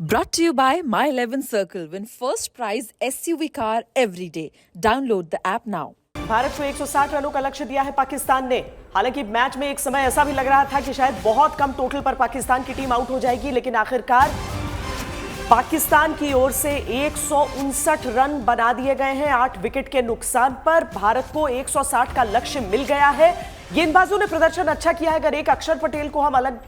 Brought to you by My 11 Circle. Win first prize SUV car every day. Download the app now. Bharat को 160 रनों का लक्ष्य दिया है पाकिस्तान ने। हालांकि मैच में एक समय ऐसा भी लग रहा था कि शायद बहुत कम टोटल पर पाकिस्तान की टीम आउट हो जाएगी, लेकिन आखिरकार पाकिस्तान की ओर से 159 रन बना दिए गए हैं 8 विकेट के नुकसान पर। भारत को 160 का लक्ष्य मिल गया है। गेंदबाजों ने प्रदर्शन अच्छा किया है, अगर एक अक्षर पटेल को हम अलग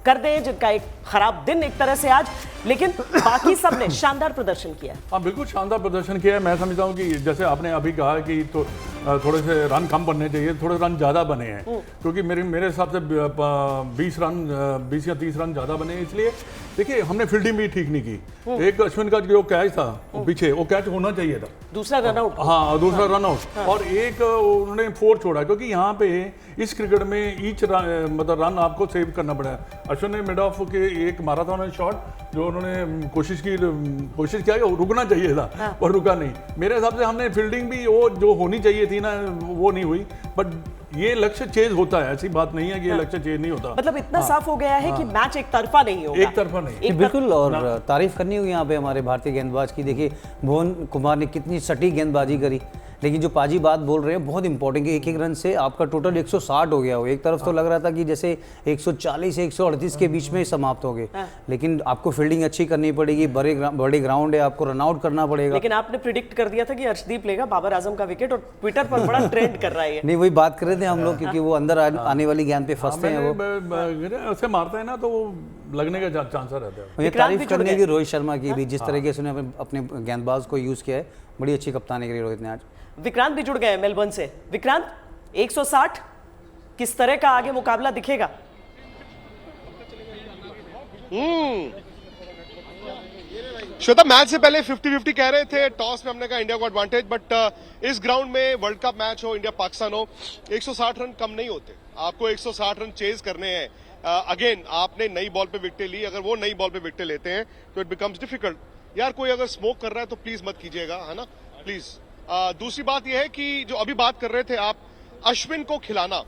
कर दें, जिनका एक खराब दिन एक तरह से आज, लेकिन बाकी सब ने शानदार प्रदर्शन किया। हाँ, बिल्कुल शानदार प्रदर्शन किया है। मैं समझता हूँ कि जैसे आपने अभी कहा कि तो थोड़े से रन कम बनने चाहिए, थोड़े रन ज़्यादा बने हैं, क्योंकि मेरे हिसाब से 20 या 30 रन ज़्यादा बने हैं। इसलिए देखिए, हमने फील्डिंग भी ठीक नहीं की। एक अश्विन का जो कैच था पीछे, वो कैच होना चाहिए था, दूसरा रन आउट। हाँ, दूसरा रन आउट, और एक उन्होंने 4 छोड़ा, क्योंकि यहाँ पे इस क्रिकेट में ईच मतलब रन आपको सेव करना पड़ा है। अश्विन ने मिड ऑफ के एक मारा था उन्होंने शॉट, जो उन्होंने कोशिश किया कि रुकना चाहिए था, और रुका नहीं। मेरे हिसाब से हमने फील्डिंग भी वो जो होनी चाहिए थी ना, वो नहीं हुई। बट ये लक्ष्य चेज होता है, ऐसी बात नहीं है कि ये लक्ष्य चेज नहीं होता। मतलब इतना साफ हो गया है कि मैच एक तरफा नहीं होगा। एक तरफा नहीं, बिल्कुल। और तारीफ करनी होगी यहाँ पे हमारे भारतीय गेंदबाज की। देखिए, भुवन कुमार ने कितनी सटीक गेंदबाजी करी, लेकिन जो पाजी बात बोल रहे हैं बहुत इंपॉर्टेंट है। एक रन से आपका टोटल 160 हो गया हो। एक तरफ तो लग रहा था कि जैसे 140 से 138 के बीच में समाप्त हो गए, लेकिन आपको फील्डिंग अच्छी करनी पड़ेगी, बड़े ग्राउंड है, आपको रन आउट करना पड़ेगा। लेकिन आपने प्रिडिक्ट कर दिया था कि अर्शदीप लेगा बाबर आजम का विकेट, और ट्विटर पर बड़ा ट्रेंड कर रहा है। नहीं, वही बात कर रहे थे हम लोग, क्योंकि वो अंदर आने वाली गेंद पे फंसते हैं। वो ऐसे मारता है ना, तो लगने का चांस रहता है। ये तारीफ करने की रोहित शर्मा की भी, जिस तरीके से उन्होंने अपने गेंदबाज को यूज किया है, बड़ी अच्छी कप्तानी करी रोहित ने आज। विक्रांत भी जुड़ गए मेलबर्न से। विक्रांत, 160 किस तरह का आगे मुकाबला दिखेगा? श्वेता, मैच से पहले 50-50 कह रहे थे, टॉस में हमने कहा इंडिया को एडवांटेज, बट इस ग्राउंड में वर्ल्ड कप मैच हो, इंडिया पाकिस्तान हो, 160 रन कम नहीं होते। आपको 160 रन चेज करने हैं। अगेन आपने नई बॉल पे विकेटें ली, अगर वो नई बॉल पे विकेटें लेते हैं तो इट बिकम्स डिफिकल्ट। यार, कोई अगर स्मोक कर रहा है तो प्लीज मत कीजिएगा, है ना, प्लीज। दूसरी बात यह है कि जो अभी बात कर रहे थे आप, अश्विन को खिलाना,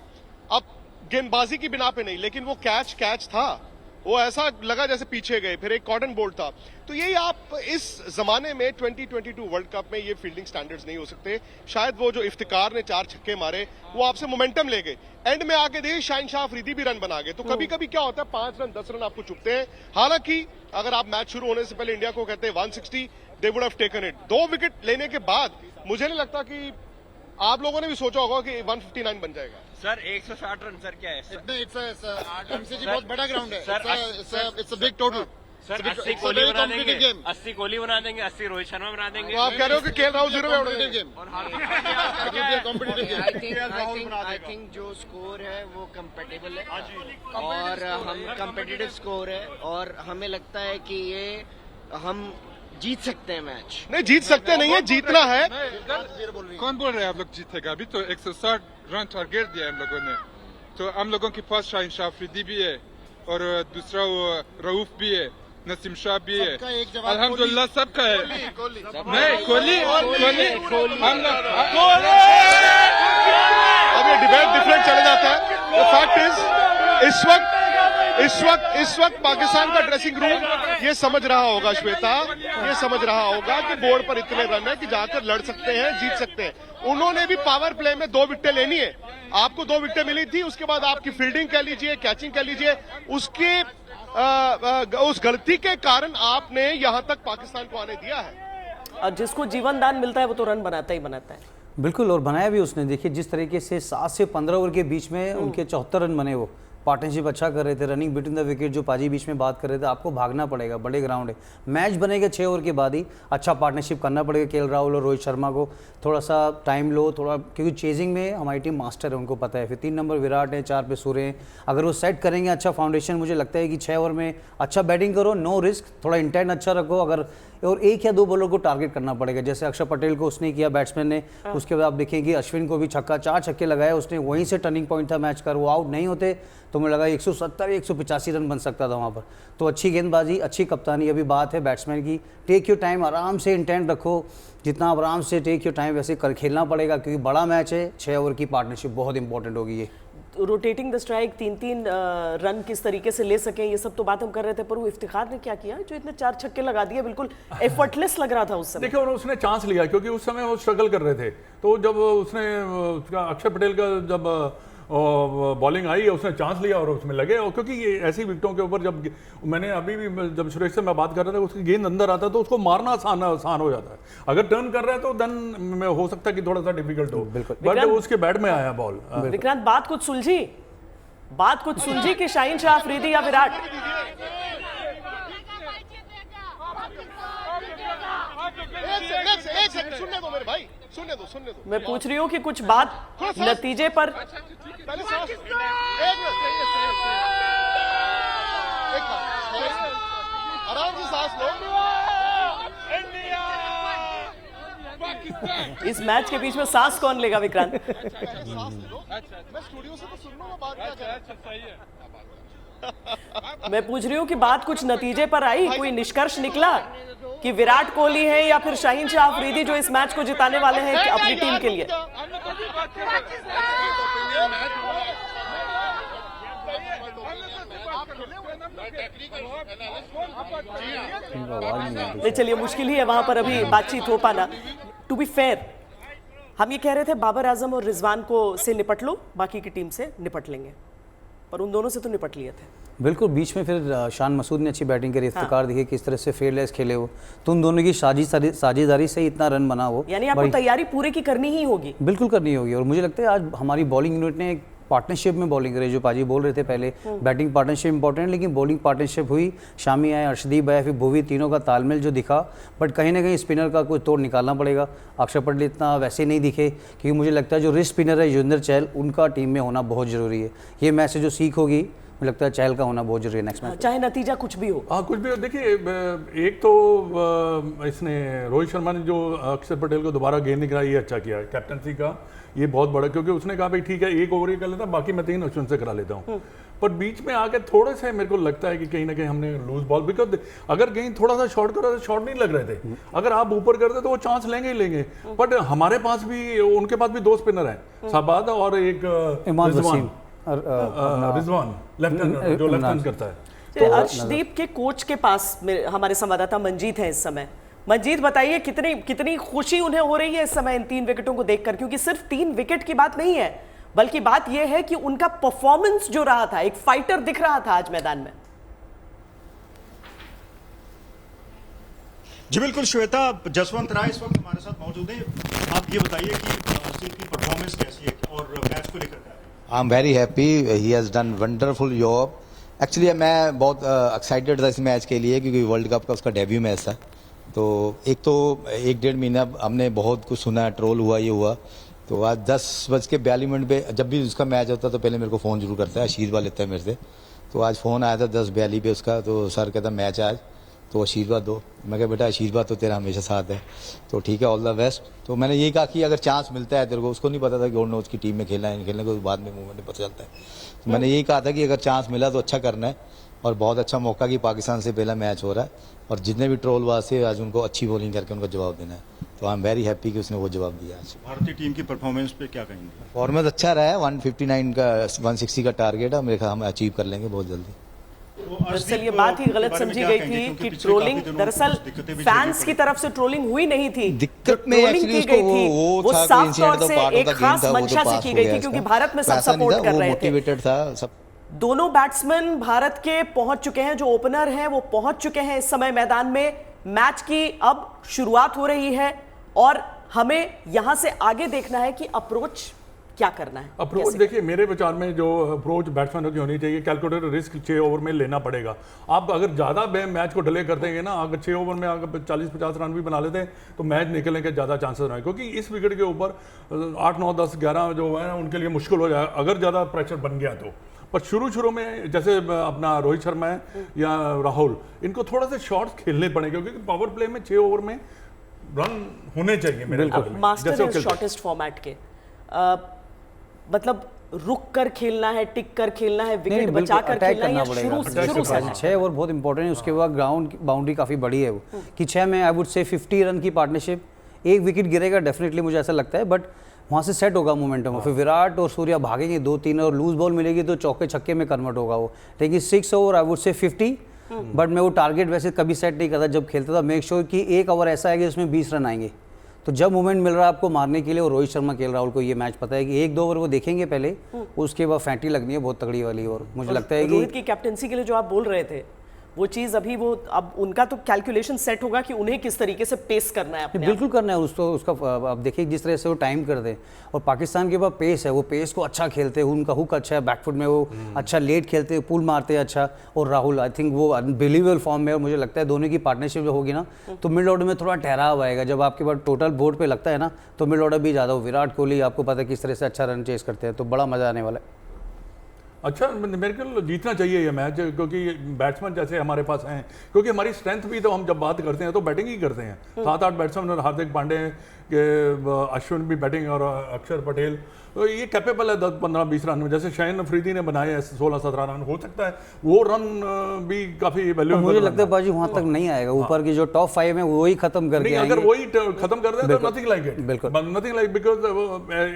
अब गेंदबाजी की बिना पे नहीं, लेकिन वो कैच था, वो ऐसा लगा जैसे पीछे गए, फिर एक कॉटन बोल्ट था। तो यही आप इस जमाने में 2022 वर्ल्ड कप में ये फील्डिंग स्टैंडर्ड्स नहीं हो सकते। शायद वो जो इफ्तिकार ने 4 छक्के मारे, वो आपसे मोमेंटम ले गए, एंड में आके देखिए शाहिनशाह अफरीदी भी रन बना गए। तो कभी कभी क्या होता है, 5 रन 10 रन आपको चुभते हैं। हालांकि अगर आप मैच शुरू होने से पहले इंडिया को कहते हैं 160, they would have taken it. 2 wicket लेने के बाद मुझे नहीं लगता कि आप लोगों ने भी सोचा होगा कि 159 बन जाएगा। सर 160 रन सर क्या है? एमसीजी बहुत बड़ा ग्राउंड है sir, it's a big total. Sir 80 Kohli बना देंगे, 80 कोहली बना देंगे, 80 रोहित शर्मा बना देंगे। तो आप कह रहे हो कि केएल राहुल 0 में गेम आई थिंक जो स्कोर है वो कंपेटेबल है, और हम कंपेटिटिव स्कोर है, और हमें लगता है कि ये हम जीत सकते हैं मैच। नहीं, जीत सकते नहीं है, जीतना है। कौन बोल रहे हैं आप लोग जीतेगा? अभी तो 160 रन टारगेट दिया हम लोगों ने। तो हम लोगों के पास शाहिनशाह अफरीदी भी है, और दूसरा वो रऊफ भी है, नसीम शाह भी है, अल्हम्दुलिल्लाह सबका है। नहीं, कोहली हम लोग, अब ये डिबेट डिफरेंट चले जाता है। द फैक्ट इज इस वक्त पाकिस्तान का ड्रेसिंग रूम ये समझ रहा होगा, श्वेता, ये समझ रहा होगा कि बोर्ड पर इतने रन है कि जाकर लड़ सकते हैं, जीत सकते हैं। उन्होंने भी पावर प्ले में 2 विकेटें लेनी है। आपको 2 विकेटें मिली थी, उसके बाद आपकी फील्डिंग कह लीजिए, कैचिंग कह लीजिए, उसके उस गलती के कारण आपने यहां तक पाकिस्तान को आने दिया है। और जिसको जीवन दान मिलता है वो तो रन बनाता ही बनाता है। बिल्कुल, और बनाया भी उसने। देखिए, जिस तरीके से 7 से 15 ओवर के बीच में उनके 74 रन बने, वो पार्टनरशिप अच्छा कर रहे थे, रनिंग बिटवीन द विकेट जो पाजी बीच में बात कर रहे थे, आपको भागना पड़ेगा, बड़े ग्राउंड है, मैच बनेगा 6 ओवर के बाद ही, अच्छा पार्टनरशिप करना पड़ेगा केएल राहुल और रोहित शर्मा को। थोड़ा सा टाइम लो, थोड़ा, क्योंकि चेजिंग में हमारी टीम मास्टर है, उनको पता है। फिर 3 नंबर विराट है, 4 पे सूर्य हैं। अगर वो सेट करेंगे अच्छा फाउंडेशन, मुझे लगता है कि 6 ओवर में अच्छा बैटिंग करो, नो रिस्क, थोड़ा इंटेंट अच्छा रखो, अगर, और 1 या 2 बॉलर को टारगेट करना पड़ेगा, जैसे अक्षर पटेल को उसने किया बैट्समैन ने। उसके बाद आप देखेंगे अश्विन को भी 4 छक्के लगाए उसने, वहीं से टर्निंग पॉइंट था मैच का। वो आउट नहीं होते तो मुझे लगा 170-185 रन बन सकता था वहाँ पर। तो अच्छी गेंदबाजी, अच्छी कप्तानी, अभी बात है बैट्समैन की। टेक योर टाइम, आराम से इंटेंट रखो, जितना आप आराम से टेक योर टाइम वैसे कर खेलना पड़ेगा, क्योंकि बड़ा मैच है। 6 ओवर की पार्टनरशिप बहुत इंपॉर्टेंट होगी ये। रोटेटिंग द स्ट्राइक 3-3 रन किस तरीके से ले सकें, ये सब तो बात हम कर रहे थे, पर वो इफ्तिखार ने क्या किया जो इतने 4 छक्के लगा दिए, बिल्कुल एफर्टलेस लग रहा था उस समय। देखिए, और उसने चांस लिया क्योंकि उस समय वो स्ट्रगल कर रहे थे, तो जब उसने अक्षर पटेल का जब बॉलिंग आई, उसने चांस लिया और उसमें लगे। और क्योंकि ये ऐसी विकेटों के ऊपर जब मैंने अभी भी जब सुरेश से मैं बात कर रहा था, उसकी गेंद अंदर आता तो उसको मारना आसान हो जाता है। अगर टर्न कर रहा है तो देन हो सकता है कि थोड़ा सा डिफिकल्ट हो, बट उसके बैट में आया बॉल। विक्रांत, बात कुछ सुलझी कि शाहीन शाह अफरीदी या विराट? एक सेकंड सुनने दो मेरे भाई, सुनने दो। मैं पूछ रही हूँ कि कुछ बात नतीजे पर। पहले सांस, आराम से सांस लो। इस मैच के बीच में सांस कौन लेगा विक्रांत? मैं स्टूडियो से तो सुन लूंगा, बात क्या कर रहे हैं। मैं पूछ रही हूँ कि बात कुछ नतीजे पर आई, कोई निष्कर्ष निकला कि विराट कोहली है या फिर शाहीन शाह अफरीदी जो इस मैच को जिताने वाले हैं अपनी टीम के लिए? नहीं, चलिए, मुश्किल ही है वहां पर अभी बातचीत हो पाना। टू बी फेयर, हम ये कह रहे थे बाबर आजम और रिजवान को से निपट लो, बाकी की टीम से निपट लेंगे, पर उन दोनों से तो निपट लिए थे। बिल्कुल, बीच में फिर शान मसूद ने अच्छी बैटिंग करी, इफ्तिकार दिखे किस तरह से फेयरलेस खेले वो, तो उन दोनों की साझेदारी से इतना रन बना वो। यानी आपको तैयारी पूरे की करनी ही होगी। बिल्कुल करनी होगी, और मुझे लगता है आज हमारी बॉलिंग यूनिट ने पार्टनरशिप में बॉलिंग करी, जो पाजी बोल रहे थे पहले, बैटिंग पार्टनरशिप इंपॉर्टेंट, लेकिन बॉलिंग पार्टनरशिप हुई। शामी आए, अर्शदीप आए, फिर भुवी, तीनों का तालमेल जो दिखा, बट कहीं ना कहीं स्पिनर का कोई तोड़ निकालना पड़ेगा। अक्षर पटेल इतना वैसे नहीं दिखे, क्योंकि मुझे लगता है जो रिस्ट स्पिनर है युजवेंद्र चहल, उनका टीम में होना बहुत ज़रूरी है। ये मैच से जो सीख होगी, मुझे लगता है चहल का होना बहुत जरूरी है नेक्स्ट मैच, चाहे नतीजा कुछ भी हो। हाँ, कुछ भी हो। देखिए, एक तो इसने रोहित शर्मा ने जो अक्षर पटेल को दोबारा गेंद निकाला, ये अच्छा किया है कैप्टनसी का, ये बहुत बड़ा, क्योंकि उसने कहा भाई ठीक है, एक ओवर ही कर लेता, बाकी मैं 3 अश्विन से करा लेता हूँ। पर बीच में आके थोड़े से मेरे को लगता है कि कहीं ना कहीं हमने लूज बॉल, बिकॉज अगर गेंद थोड़ा सा शॉर्ट करा तो शॉर्ट नहीं लग रहे थे, अगर आप ऊपर करते तो वो चांस लेंगे ही लेंगे। बट हमारे पास भी, उनके पास भी 2 स्पिनर हैं, शाहबाद और एक रिजवान, लेफ्ट जो लेफ्ट हैंड करता है। तो अर्शदीप के कोच के पास हमारे संवाददाता मंजीत है इस समय। मंजीत, बताइए कितनी खुशी उन्हें हो रही है इस समय इन 3 विकेटों को देखकर, क्योंकि सिर्फ 3 विकेट की बात नहीं है, बल्कि बात यह है कि उनका परफॉर्मेंस जो रहा था, एक फाइटर दिख रहा था आज मैदान में। जी बिल्कुल श्वेता, जसवंत राय इस वक्त हमारे साथ मौजूद हैं। आप ये बताइए कि अर्शदीप की परफॉर्मेंस कैसी है और मैच को लेकर I am very happy, he has done wonderful job. Actually मैं बहुत एक्साइटेड था इस मैच के लिए, क्योंकि वर्ल्ड कप का उसका डेब्यू मैच था। तो एक 1.5 महीना हमने बहुत कुछ सुना, ट्रोल हुआ, ये हुआ। तो आज 10:42 पे जब भी उसका मैच होता तो पहले मेरे को फ़ोन जरूर करता है, आशीर्वाद लेता है मेरे से। तो आज फ़ोन आया था 10:42 पे उसका, तो सर कहता मैच आज, तो आशीर्वाद दो। मैं कहा बेटा आशीर्वाद तो तेरा हमेशा साथ है, तो ठीक है, ऑल द बेस्ट। तो मैंने यही कहा कि अगर चांस मिलता है तेरे को, उसको नहीं पता था कि और उसकी टीम में खेलना है नहीं खेलना, को बाद में मूवमेंट में पता चलता है। तो मैंने यही कहा था कि अगर चांस मिला तो अच्छा करना है, और बहुत अच्छा मौका कि पाकिस्तान से पहला मैच हो रहा है, और जितने भी ट्रोल हुआ से आज उनको अच्छी बॉलिंग करके उनको जवाब देना है। तो आई एम वेरी हैप्पी कि उसने वो जवाब दिया आज। भारतीय टीम की परफॉर्मेंस पे क्या कहेंगे? परफॉर्मेंस अच्छा रहा है, 159 का 160 का टारगेट है, मेरे ख्याल हम अचीव कर लेंगे बहुत जल्दी। दरअसल ये बात ही गलत समझी गई थी कि ट्रोलिंग, दरअसल फैंस की तरफ से ट्रोलिंग हुई नहीं थी, दिक्कत में ट्रोलिंग की गई थी वो साफ तौर से एक खास मंशा से की गई थी, क्योंकि भारत में सब सपोर्ट कर रहे थे। दोनों बैट्समैन भारत के पहुंच चुके हैं, जो ओपनर हैं वो पहुंच चुके हैं इस समय मैदान में। मैच की अब शुरुआत हो रही है और हमें यहां से आगे देखना है कि अप्रोच क्या करना है। अप्रोच देखिए, मेरे विचार में जो अप्रोच बैट्समैनों की होनी चाहिए, कैलकुलेटेड रिस्क 6 ओवर में लेना पड़ेगा। आप अगर ज़्यादा मैच को डिले कर देंगे ना, अगर 6 ओवर में अगर 40-50 रन भी बना लेते हैं तो मैच निकलने के ज़्यादा चांसेस रहे, क्योंकि इस विकेट के ऊपर 8, 9, 10, 11 जो है ना उनके लिए मुश्किल हो जाए अगर ज़्यादा प्रेशर बन गया तो। पर शुरू में जैसे अपना रोहित शर्मा है या राहुल, इनको थोड़ा सा शॉट्स खेलने पड़ेंगे, क्योंकि पावर प्ले में 6 ओवर में रन होने चाहिए मेरे ख्याल में। मास्टर है शॉर्टेस्ट फॉर्मेट के, मतलब रुक कर खेलना है, टिक कर खेलना है, विकेट बचा कर खेलना है, शुरू से 6 ओवर बहुत इंपॉर्टेंट है। उसके बाद ग्राउंड की बाउंड्री काफ़ी बड़ी है वो, कि 6 में आई वुड से 50 रन की पार्टनरशिप, 1 विकेट गिरेगा डेफिनेटली, मुझे ऐसा लगता है। बट वहाँ से सेट होगा मोमेंटम, फिर विराट और सूर्या भागेंगे 2-3 और लूज बॉल मिलेगी तो चौके छक्के में कन्वर्ट होगा वो। लेकिन 6 over I would say 50, but मैं वो टारगेट वैसे कभी सेट नहीं करता जब खेलता था। मेक श्योर कि एक ओवर ऐसा है कि उसमें 20 रन आएंगे, तो जब मोमेंट मिल रहा है आपको मारने के लिए, और रोहित शर्मा केएल राहुल को ये मैच पता है कि 1-2 ओवर वो देखेंगे पहले, उसके बाद फैंटी लगनी है बहुत तगड़ी वाली। और मुझे लगता है कि रोहित की कैप्टेंसी के लिए जो आप बोल रहे थे वो चीज अभी वो अब उनका तो कैलकुलेशन सेट होगा कि उन्हें किस तरीके से पेस करना है अपने बिल्कुल करना है उसका। आप देखिए जिस तरह से वो टाइम कर दे, और पाकिस्तान के पास पेस है, वो पेस को अच्छा खेलते हैं, उनका हुक अच्छा है, बैकफुट में वो अच्छा लेट खेलते हैं, पुल मारते हैं अच्छा। और राहुल आई थिंक वो अनबिलीवेबल फॉर्म में, और मुझे लगता है दोनों की पार्टनरशिप जो होगी ना तो मिड ऑर्डर में थोड़ा ठहराव आएगा। जब आपके पास टोटल बोर्ड पे लगता है ना तो मिड ऑर्डर भी ज़्यादा हो। विराट कोहली आपको पता है किस तरह से अच्छा रन चेस करते हैं, तो बड़ा मजा आने वाला है। अच्छा, मेरे को जीतना चाहिए ये मैच, क्योंकि बैट्समैन जैसे हमारे पास हैं, क्योंकि हमारी स्ट्रेंथ भी तो हम जब बात करते हैं तो बैटिंग ही करते हैं। 7-8 बैट्समैन, हार्दिक पांडे के, अश्विन भी बैटिंग, और अक्षर पटेल, तो ये कैपेबल है 10-15-20 रन में। जैसे शाहीन अफरीदी ने बनाए 16-17 रन, हो सकता है वो रन भी काफी वैल्यूएबल। मुझे लगता है बाजी वहां तक नहीं आएगा, ऊपर की जो टॉप 5 है वही खत्म करके अगर वही खत्म कर दे तो नथिंग लाइक इट, बिल्कुल नथिंग लाइक, बिकॉज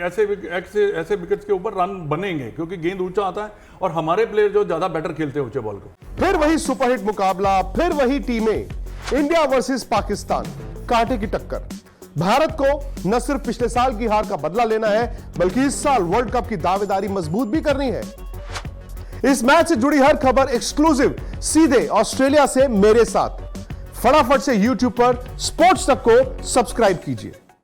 ऐसे विकेट्स के ऊपर रन बनेंगे क्योंकि गेंद ऊंचा आता है और हमारे प्लेयर जो ज्यादा बेटर खेलते हैं ऊंचे बॉल को। फिर वही सुपरहिट मुकाबला, फिर वही टीमें, इंडिया वर्सेस पाकिस्तान, कांटे की टक्कर। भारत को न सिर्फ पिछले साल की हार का बदला लेना है बल्कि इस साल वर्ल्ड कप की दावेदारी मजबूत भी करनी है। इस मैच से जुड़ी हर खबर एक्सक्लूसिव सीधे ऑस्ट्रेलिया से मेरे साथ। फटाफट से YouTube पर स्पोर्ट्स तक को सब्सक्राइब कीजिए।